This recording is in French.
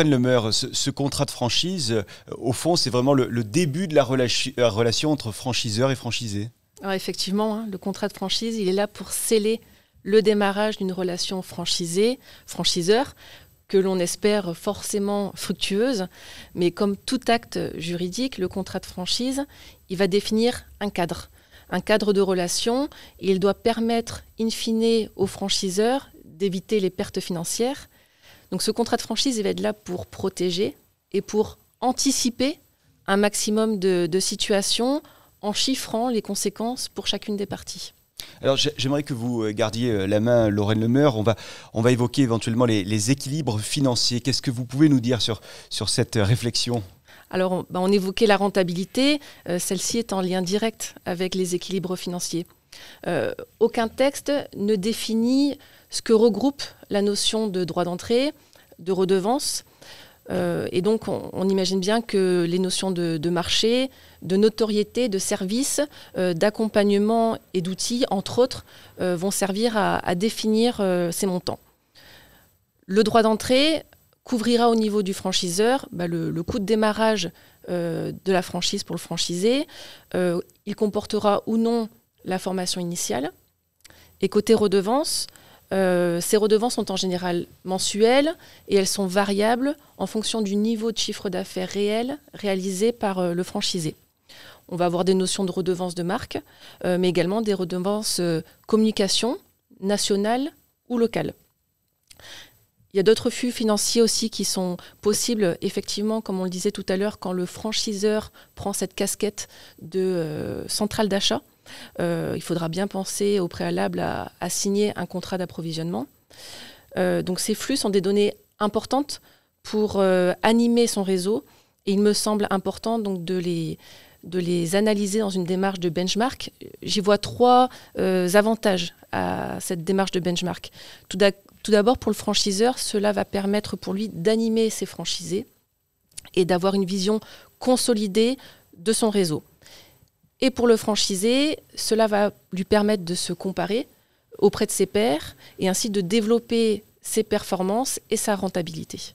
Lorraine Lemeur, ce contrat de franchise, au fond, c'est vraiment le début de la relation entre franchiseur et franchisé. Alors effectivement, hein, le contrat de franchise, il est là pour sceller le démarrage d'une relation franchiseur, que l'on espère forcément fructueuse. Mais comme tout acte juridique, le contrat de franchise, il va définir un cadre de relation. Et il doit permettre, in fine, aux franchiseurs d'éviter les pertes financières. Donc ce contrat de franchise, il va être là pour protéger et pour anticiper un maximum de situations en chiffrant les conséquences pour chacune des parties. Alors j'aimerais que vous gardiez la main, Lorraine Lemeur. On va évoquer éventuellement les équilibres financiers. Qu'est-ce que vous pouvez nous dire sur cette réflexion ? Alors on évoquait la rentabilité. Celle-ci est en lien direct avec les équilibres financiers. Aucun texte ne définit ce que regroupe la notion de droit d'entrée, de redevance. Et donc, on imagine bien que les notions de marché, de notoriété, de service, d'accompagnement et d'outils, entre autres, vont servir à définir ces montants. Le droit d'entrée couvrira au niveau du franchiseur le coût de démarrage de la franchise pour le franchisé. Il comportera ou non la formation initiale. Et côté redevance, ces redevances sont en général mensuelles et elles sont variables en fonction du niveau de chiffre d'affaires réel réalisé par le franchisé. On va avoir des notions de redevances de marque, mais également des redevances communication, nationales ou locales. Il y a d'autres flux financiers aussi qui sont possibles, effectivement, comme on le disait tout à l'heure, quand le franchiseur prend cette casquette de centrale d'achat. Il faudra bien penser au préalable à signer un contrat d'approvisionnement. Donc ces flux sont des données importantes pour animer son réseau et il me semble important donc de les analyser dans une démarche de benchmark. J'y vois 3 avantages à cette démarche de benchmark. Tout d'abord, pour le franchiseur, cela va permettre pour lui d'animer ses franchisés et d'avoir une vision consolidée de son réseau. Et pour le franchisé, cela va lui permettre de se comparer auprès de ses pairs et ainsi de développer ses performances et sa rentabilité.